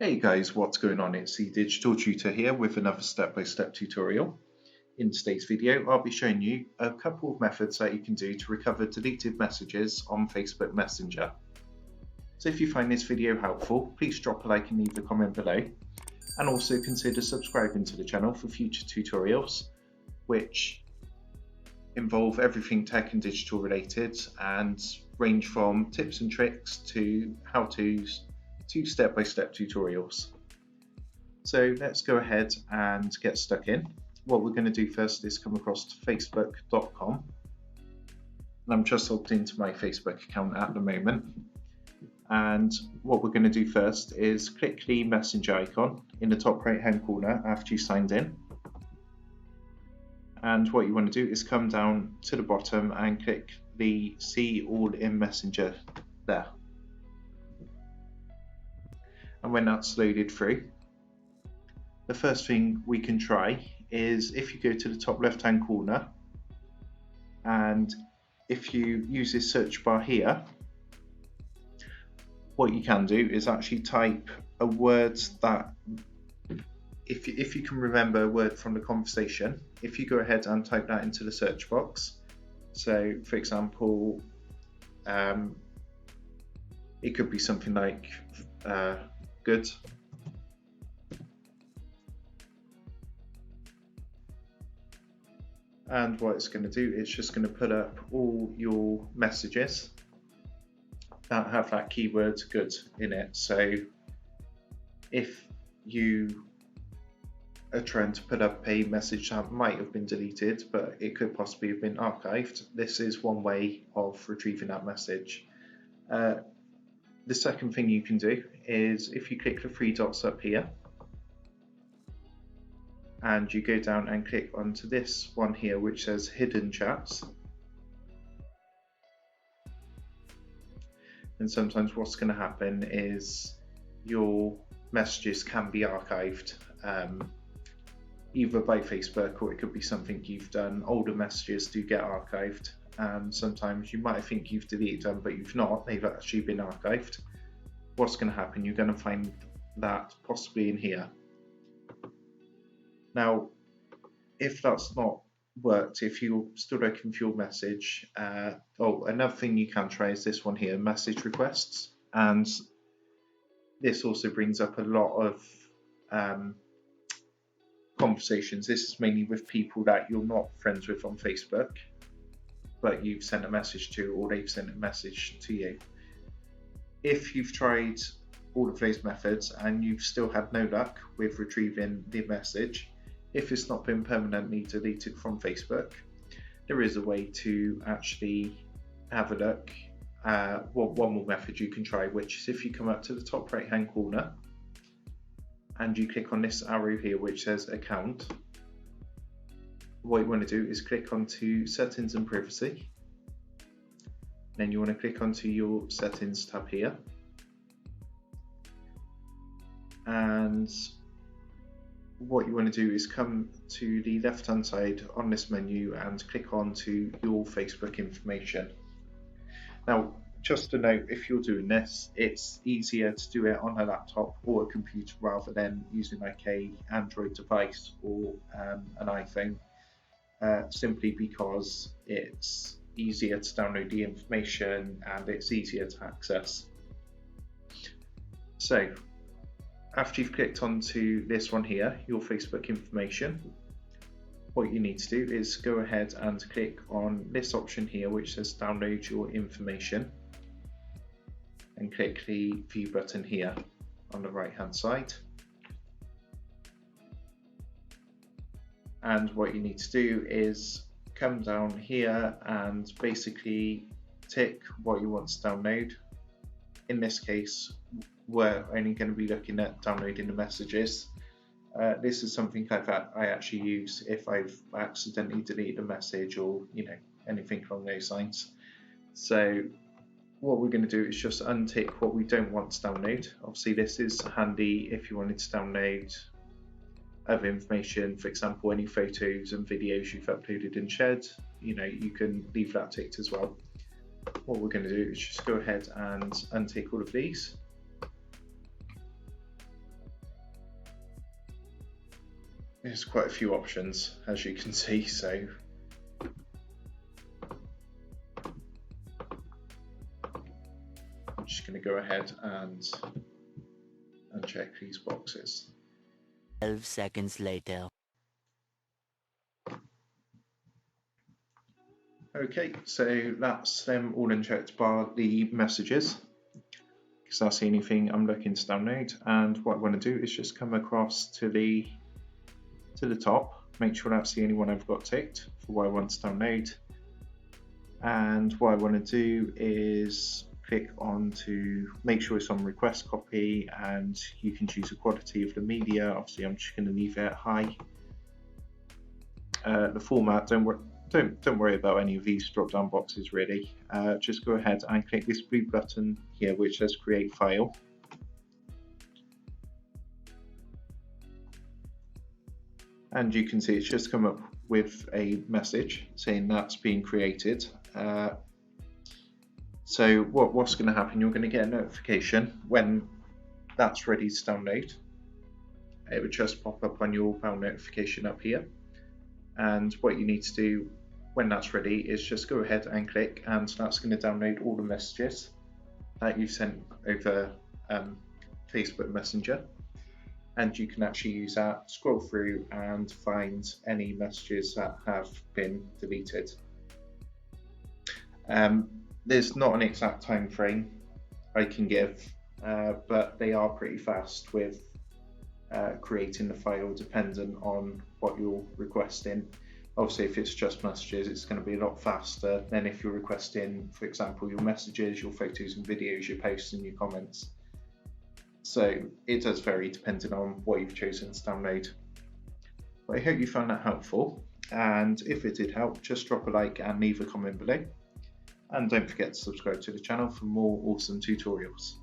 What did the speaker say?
Hey guys, what's going on? It's the Digital Tutor here with another step-by-step tutorial. In today's video, I'll be showing you a couple of methods that you can do to recover deleted messages on Facebook Messenger. So if you find this video helpful, please drop a like and leave a comment below. And also consider subscribing to the channel for future tutorials, which involve everything tech and digital related and range from tips and tricks to how-tos to step-by-step tutorials. So let's go ahead and get stuck in. What we're going to do first is come across to facebook.com. And I'm just logged into my Facebook account at the moment. And what we're going to do first is click the messenger icon in the top right hand corner after you signed in. And what you want to do is come down to the bottom and click the see all in messenger there. And when that's loaded through, the first thing we can try is if you go to the top left hand corner and if you use this search bar here, what you can do is actually type a word that if you can remember a word from the conversation, if you go ahead and type that into the search box. So for example, it could be something like good. And what it's going to do is just going to put up all your messages that have that keyword good in it. So if you are trying to put up a message that might have been deleted, but it could possibly have been archived, this is one way of retrieving that message. The second thing you can do is if you click the three dots up here and you go down and click onto this one here which says hidden chats, and sometimes what's going to happen is your messages can be archived either by Facebook or it could be something you've done. Older messages do get archived, and sometimes you might think you've deleted them but you've not, they've actually been archived. What's going to happen, you're going to find that possibly in here. Now if that's not worked, if you're still looking for your message, another thing you can try is this one here, message requests, and this also brings up a lot of conversations. This is mainly with people that you're not friends with on Facebook but you've sent a message to, or they've sent a message to you. If you've tried all of those methods and you've still had no luck with retrieving the message, if it's not been permanently deleted from Facebook, there is a way to actually have a look. One more method you can try, which is if you come up to the top right hand corner and you click on this arrow here which says account, what you want to do is click onto settings and privacy. Then you want to click onto your settings tab here, and what you want to do is come to the left hand side on this menu and click onto your Facebook information. Now just a note, if you're doing this, it's easier to do it on a laptop or a computer rather than using like a Android device or an iPhone, simply because it's easier to download the information and it's easier to access. So after you've clicked onto this one here, your Facebook information, what you need to do is go ahead and click on this option here which says download your information and click the view button here on the right hand side. And what you need to do is come down here and basically tick what you want to download. In this case, we're only going to be looking at downloading the messages. This is something I actually use if I've accidentally deleted a message or anything along those lines. So what we're going to do is just untick what we don't want to download. Obviously this is handy if you wanted to download other information, for example any photos and videos you've uploaded and shared, you can leave that ticked as well. What we're going to do is just go ahead and untick all of these. there's quite a few options, as you can see, so I'm just going to go ahead and uncheck these boxes. 12 seconds later. Okay, so that's them all unchecked bar the messages, because that's the only thing I'm looking to download. And what I want to do is just come across to the top, make sure that's the only one I've got ticked for what I want to download. And what I want to do is click on to make sure it's on request copy, and you can choose the quality of the media. Obviously I'm just going to leave it at high. The format, don't worry about any of these drop down boxes really. Just go ahead and click this blue button here which says create file. And you can see it's just come up with a message saying that's being created. So what's going to happen, you're going to get a notification when that's ready to download. It would just pop up on your file notification up here. And what you need to do when that's ready is just go ahead and click, and that's going to download all the messages that you've sent over Facebook Messenger. And you can actually use that, scroll through and find any messages that have been deleted. There's not an exact time frame I can give, but they are pretty fast with creating the file dependent on what you're requesting. Obviously if it's just messages it's going to be a lot faster than if you're requesting, for example, your messages, your photos and videos, your posts and your comments. So it does vary depending on what you've chosen to download. But I hope you found that helpful, and if it did help, just drop a like and leave a comment below. And don't forget to subscribe to the channel for more awesome tutorials.